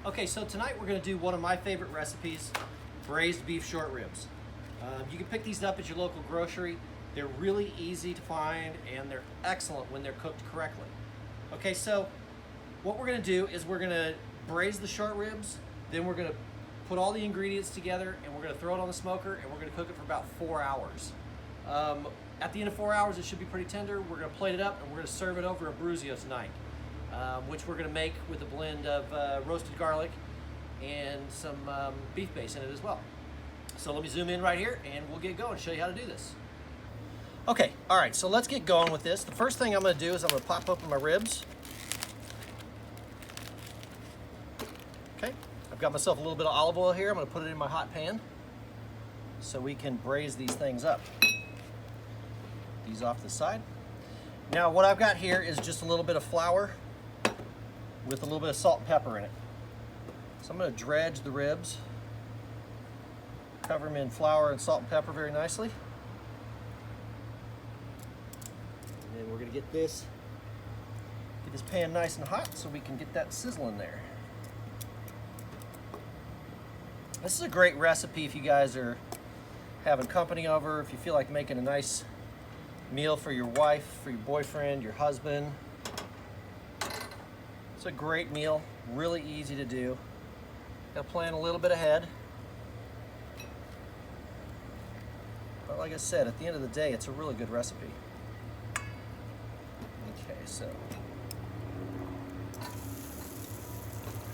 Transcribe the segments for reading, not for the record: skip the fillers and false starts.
Okay, so tonight we're going to do one of my favorite recipes, braised beef short ribs. You can pick these up at your local grocery. They're really easy to find and they're excellent when they're cooked correctly. Okay, so what we're going to do is we're going to braise the short ribs, then we're going to put all the ingredients together and we're going to throw it on the smoker and we're going to cook it for about 4 hours. At the end of 4 hours, it should be pretty tender. We're going to plate it up and we're going to serve it over a bruschetta tonight. Which we're going to make with a blend of roasted garlic and some beef base in it as well. So let me zoom in right here and we'll get going and show you how to do this. Okay, all right, so let's get going with this. The first thing I'm going to do is I'm going to pop open my ribs. Okay, I've got myself a little bit of olive oil here. I'm going to put it in my hot pan so we can braise these things up. These off to the side. Now what I've got here is just a little bit of flour with a little bit of salt and pepper in it. So I'm going to dredge the ribs, cover them in flour and salt and pepper very nicely. And then we're going to get this pan nice and hot so we can get that sizzling there. This is a great recipe if you guys are having company over, if you feel like making a nice meal for your wife, for your boyfriend, your husband. It's a great meal, really easy to do. Got to plan a little bit ahead. But like I said, at the end of the day, it's a really good recipe. Okay, so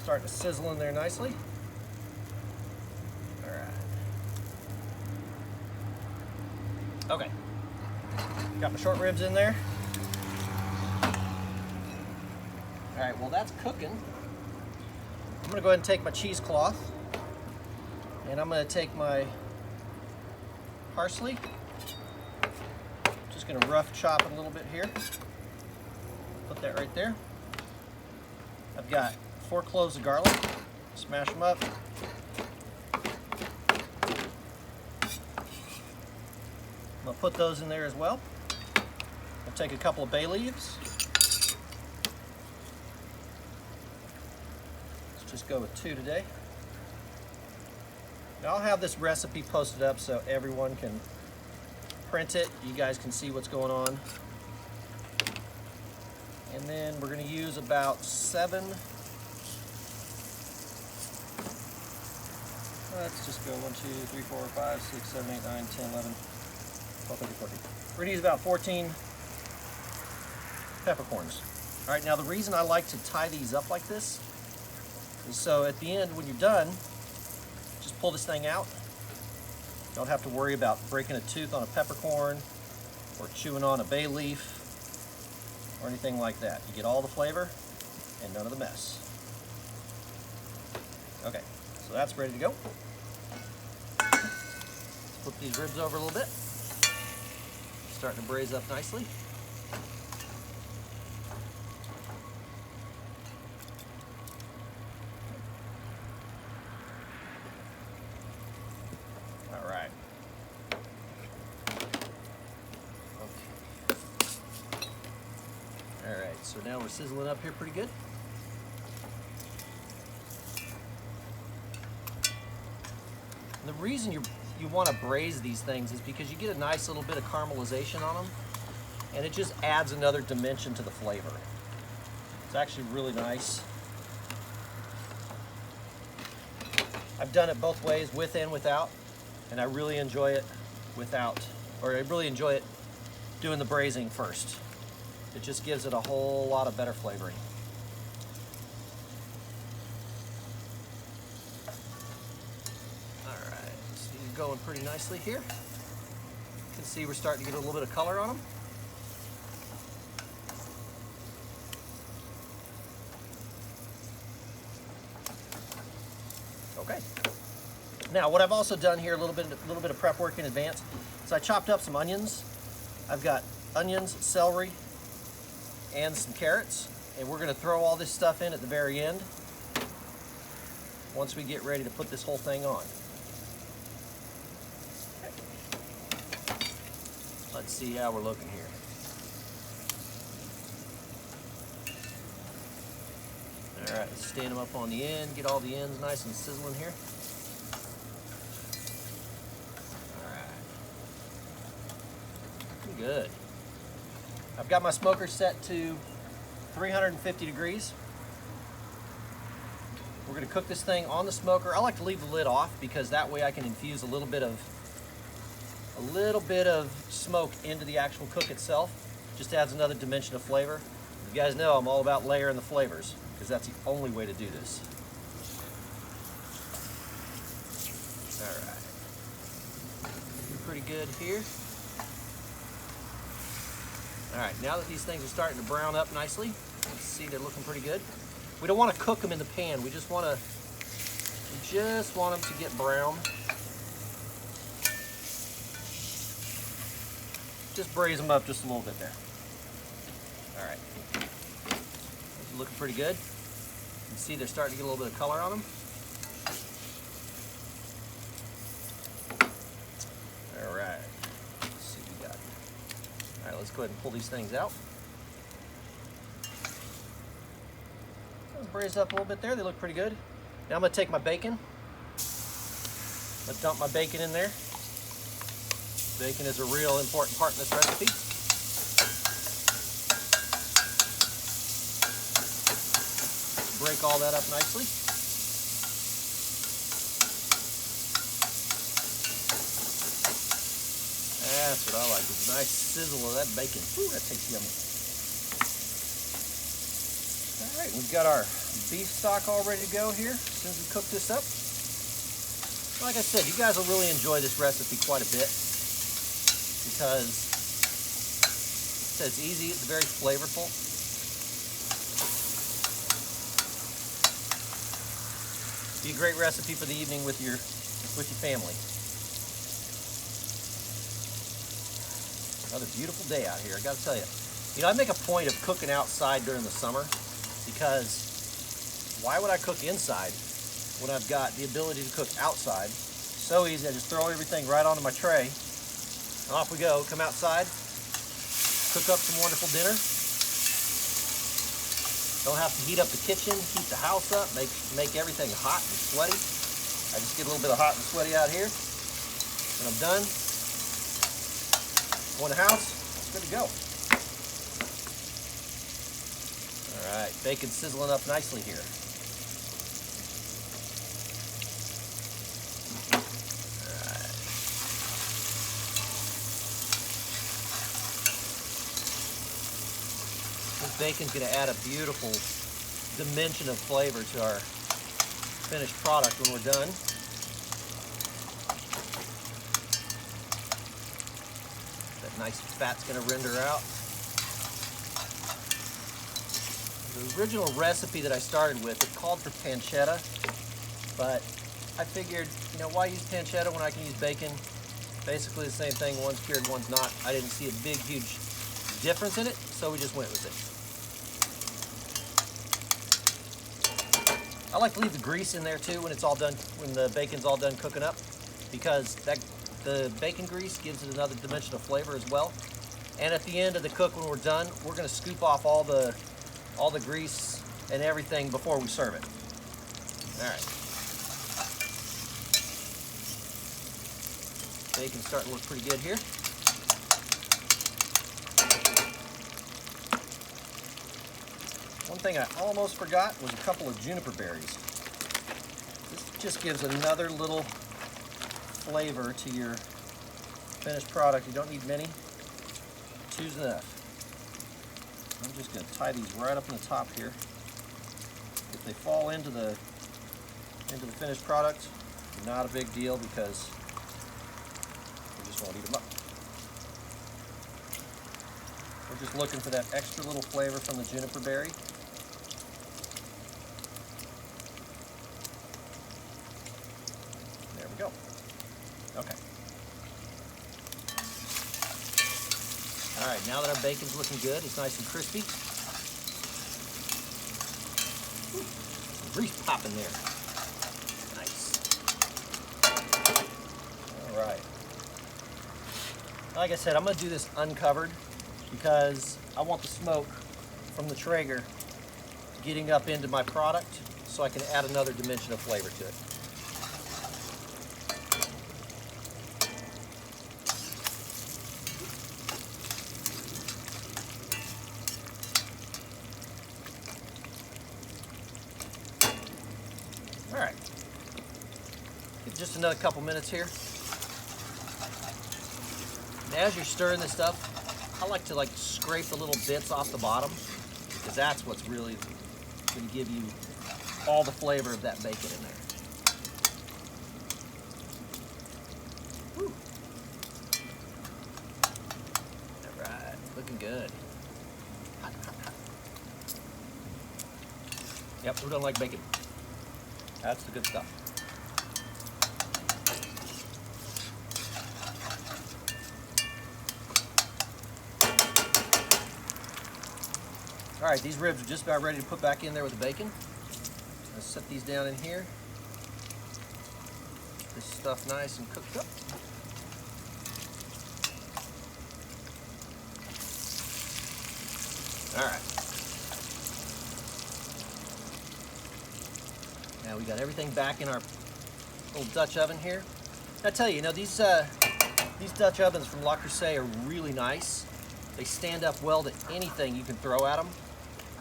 starting to sizzle in there nicely. All right. Okay. Got my short ribs in there. All right, well that's cooking. I'm gonna go ahead and take my cheesecloth and I'm gonna take my parsley. Just gonna rough chop it a little bit here. Put that right there. I've got 4 cloves of garlic. Smash them up. I'm gonna put those in there as well. I'll take a couple of bay leaves. Just go with 2 today. Now I'll have this recipe posted up so everyone can print it. You guys can see what's going on. And then we're going to use about 7. Let's just go 1, 2, 3, 4, 5, 6, 7, 8, 9, 10, 11, 12, 13, 14. We're going to use about 14 peppercorns. All right, now the reason I like to tie these up like this, so at the end, when you're done, just pull this thing out. You don't have to worry about breaking a tooth on a peppercorn or chewing on a bay leaf or anything like that. You get all the flavor and none of the mess. Okay, so that's ready to go. Let's flip these ribs over a little bit. Starting to braise up nicely. So now we're sizzling up here pretty good. And the reason you want to braise these things is because you get a nice little bit of caramelization on them, and it just adds another dimension to the flavor. It's actually really nice. I've done it both ways, with and without, and I really enjoy it without, or I really enjoy it doing the braising first. It just gives it a whole lot of better flavoring. All right, so you're going pretty nicely here. You can see we're starting to get a little bit of color on them. Okay. Now, what I've also done here, a little bit of prep work in advance, is I chopped up some onions. I've got onions, celery, and some carrots, and we're going to throw all this stuff in at the very end once we get ready to put this whole thing on. Let's see how we're looking here. All right, let's stand them up on the end, get all the ends nice and sizzling here. All right. Pretty good. I've got my smoker set to 350 degrees. We're going to cook this thing on the smoker. I like to leave the lid off because that way I can infuse a little bit of smoke into the actual cook itself. Just adds another dimension of flavor. You guys know I'm all about layering the flavors because that's the only way to do this. All right. Pretty good here. All right, now that these things are starting to brown up nicely, let's see, they're looking pretty good. We don't want to cook them in the pan. We just want them to get brown. Just braise them up just a little bit there. All right. These are looking pretty good. You can see they're starting to get a little bit of color on them. All right. Let's see what we got. All right, let's go ahead and pull these things out. Braised up a little bit there. They look pretty good. Now I'm going to take my bacon. I'm going to dump my bacon in there. Bacon is a real important part in this recipe. Break all that up nicely. That's what I like, is a nice sizzle of that bacon. Ooh, that tastes yummy. All right, we've got our beef stock all ready to go here as soon as we cook this up. Like I said, you guys will really enjoy this recipe quite a bit because it's easy, it's very flavorful. Be a great recipe for the evening with your family. Another beautiful day out here, I gotta tell you. You know, I make a point of cooking outside during the summer because why would I cook inside when I've got the ability to cook outside? So easy, I just throw everything right onto my tray, and off we go, come outside, cook up some wonderful dinner. Don't have to heat up the kitchen, heat the house up, make everything hot and sweaty. I just get a little bit of hot and sweaty out here, and I'm done. Go in the house, it's good to go. All right, bacon's sizzling up nicely here. All right. This bacon's going to add a beautiful dimension of flavor to our finished product when we're done. That nice fat's going to render out. The original recipe that I started with, it called for pancetta, but I figured, you know, why use pancetta when I can use bacon? Basically the same thing, one's cured, one's not. I didn't see a big, huge difference in it, so we just went with it. I like to leave the grease in there too when it's all done, when the bacon's all done cooking up, because the bacon grease gives it another dimension of flavor as well. And at the end of the cook, when we're done, we're going to scoop off all the grease and everything before we serve it. All right. Bacon's starting to look pretty good here. One thing I almost forgot was a couple of juniper berries. This just gives another little flavor to your finished product. You don't need many. Two's enough. I'm just going to tie these right up in the top here. If they fall into the finished product, not a big deal because we just won't eat them up. We're just looking for that extra little flavor from the juniper berry. There we go. Okay. All right, now that our bacon's looking good, it's nice and crispy. Some grease popping there. Nice. All right. Like I said, I'm going to do this uncovered because I want the smoke from the Traeger getting up into my product so I can add another dimension of flavor to it. All right, just another couple minutes here. And as you're stirring this stuff, I like to scrape the little bits off the bottom, because that's what's really going to give you all the flavor of that bacon in there. Woo. All right, looking good. Hot, hot, hot. Yep, who doesn't like bacon? That's the good stuff. All right, these ribs are just about ready to put back in there with the bacon. Let's set these down in here. This stuff nice and cooked up. All right. Now we got everything back in our little Dutch oven here. I tell you, these Dutch ovens from Le Creuset are really nice. They stand up well to anything you can throw at them.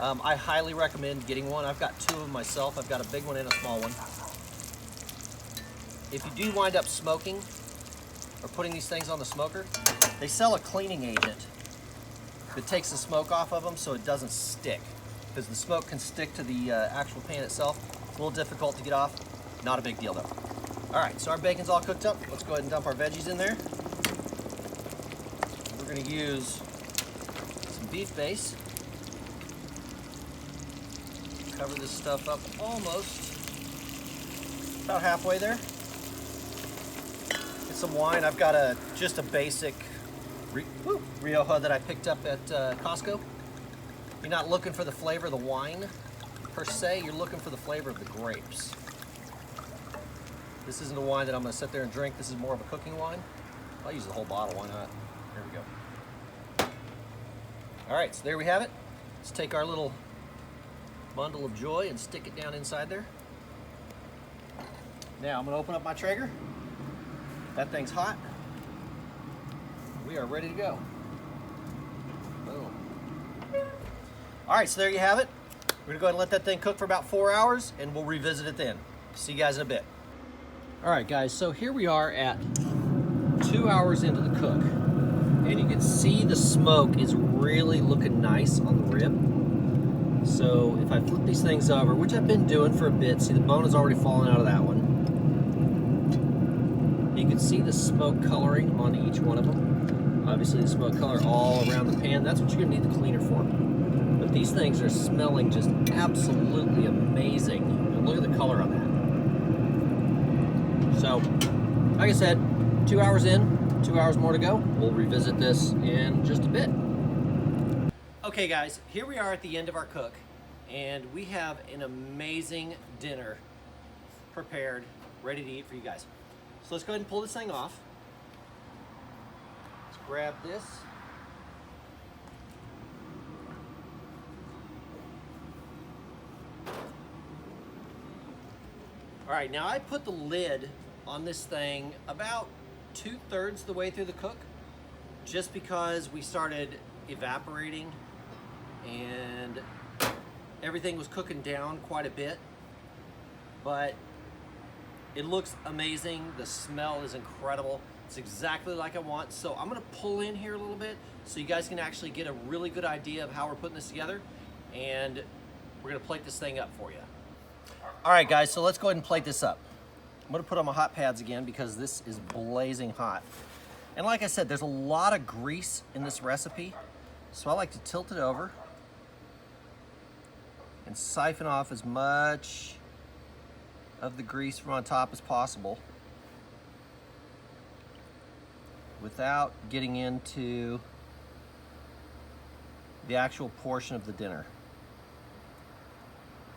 I highly recommend getting one. I've got two of them myself. I've got a big one and a small one. If you do wind up smoking or putting these things on the smoker, they sell a cleaning agent that takes the smoke off of them so it doesn't stick, because the smoke can stick to the actual pan itself. It's a little difficult to get off. Not a big deal though. All right, so our bacon's all cooked up. Let's go ahead and dump our veggies in there. We're going to use some beef base. Cover this stuff up almost about halfway there. Get some wine. I've got just a basic Rioja that I picked up at Costco. You're not looking for the flavor of the wine per se, you're looking for the flavor of the grapes. This isn't a wine that I'm going to sit there and drink. This is more of a cooking wine. I'll use the whole bottle, why not? There we go. All right, so there we have it. Let's take our little bundle of joy and stick it down inside there. Now I'm going to open up my Traeger. That thing's hot. We are ready to go. Boom. All right, so there you have it. We're gonna go ahead and let that thing cook for about 4 hours, and we'll revisit it then. See you guys in a bit. All right, guys, so here we are at 2 hours into the cook, and you can see the smoke is really looking nice on the rib. So if I flip these things over, which I've been doing for a bit, see the bone has already fallen out of that one. You can see the smoke coloring on each one of them. Obviously the smoke color all around the pan. That's what you're gonna need the cleaner for. But these things are smelling just absolutely amazing. And look at the color on that. So, like I said, 2 hours in, 2 hours more to go. We'll revisit this in just a bit. Okay guys, here we are at the end of our cook, and we have an amazing dinner prepared, ready to eat for you guys. So let's go ahead and pull this thing off. Let's grab this. All right, now I put the lid on this thing about 2/3 the way through the cook, just because we started evaporating and everything was cooking down quite a bit, but it looks amazing. The smell is incredible. It's exactly like I want. So I'm gonna pull in here a little bit so you guys can actually get a really good idea of how we're putting this together, and we're gonna plate this thing up for you. All right guys, so let's go ahead and plate this up. I'm gonna put on my hot pads again because this is blazing hot. And like I said, there's a lot of grease in this recipe, so I like to tilt it over and siphon off as much of the grease from on top as possible without getting into the actual portion of the dinner.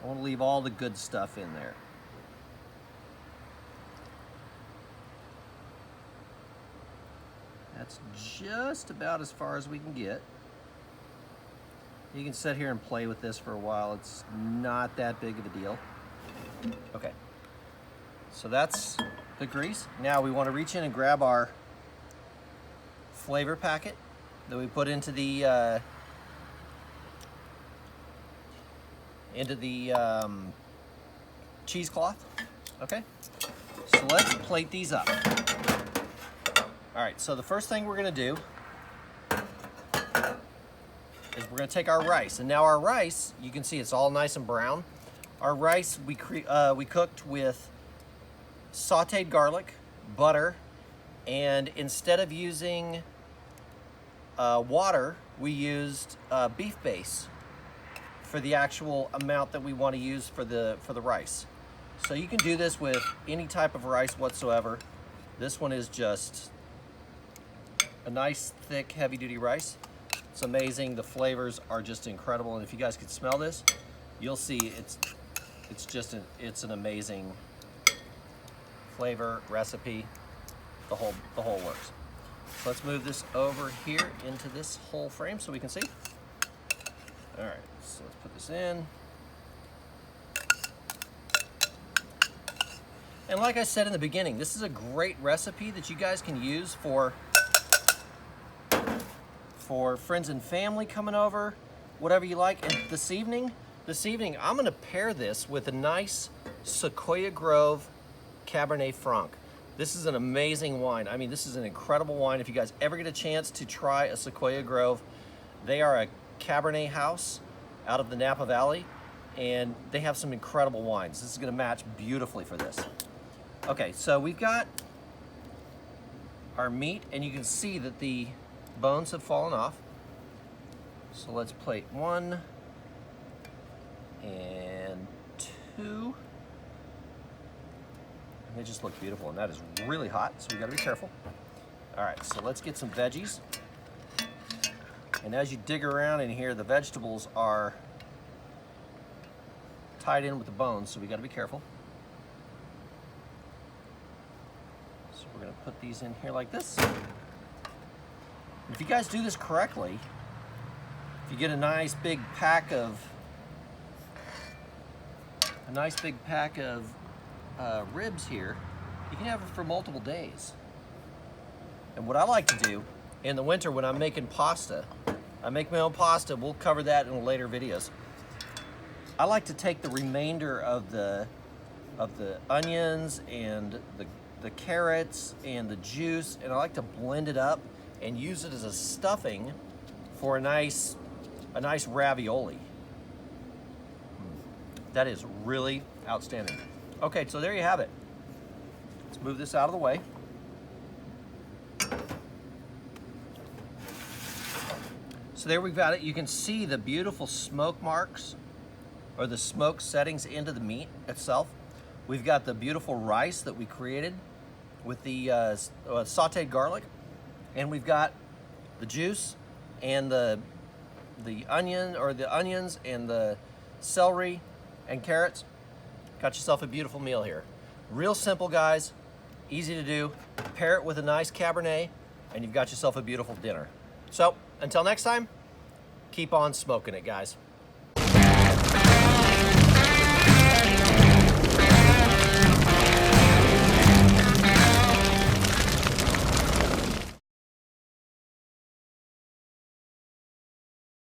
I want to leave all the good stuff in there. That's just about as far as we can get. You can sit here and play with this for a while. It's not that big of a deal. Okay, so that's the grease. Now we want to reach in and grab our flavor packet that we put into the cheesecloth. Okay, so let's plate these up. All right, so the first thing we're going to do is we're going to take our rice, and now our rice, you can see it's all nice and brown. Our rice we cooked with sautéed garlic, butter, and instead of using water, we used beef base for the actual amount that we want to use for the rice. So you can do this with any type of rice whatsoever. This one is just a nice, thick, heavy-duty rice. It's amazing. The flavors are just incredible, and if you guys could smell this, you'll see it's an amazing flavor recipe. The whole works. So let's move this over here into this whole frame so we can see. All right, so let's put this in. And like I said in the beginning, this is a great recipe that you guys can use for friends and family coming over, whatever you like. And this evening, I'm gonna pair this with a nice Sequoia Grove Cabernet Franc. This is an amazing wine. I mean, this is an incredible wine. If you guys ever get a chance to try a Sequoia Grove, they are a Cabernet house out of the Napa Valley, and they have some incredible wines. This is gonna match beautifully for this. Okay, so we've got our meat, and you can see that the bones have fallen off. So let's plate 1 and 2. And they just look beautiful, and that is really hot, so we gotta be careful. All right, so let's get some veggies. And as you dig around in here, the vegetables are tied in with the bones, so we gotta be careful. So we're gonna put these in here like this. If you guys do this correctly, if you get a nice big pack of ribs here, you can have it for multiple days. And what I like to do in the winter when I'm making pasta, I make my own pasta, we'll cover that in later videos. I like to take the remainder of the onions and the carrots and the juice, and I like to blend it up and use it as a stuffing for a nice ravioli. That is really outstanding. Okay, so there you have it. Let's move this out of the way. So there we've got it. You can see the beautiful smoke marks or the smoke settings into the meat itself. We've got the beautiful rice that we created with the sautéed garlic. And we've got the juice and the onions and the celery and carrots. Got yourself a beautiful meal here. Real simple, guys. Easy to do. Pair it with a nice Cabernet, and you've got yourself a beautiful dinner. So, until next time, keep on smoking it, guys.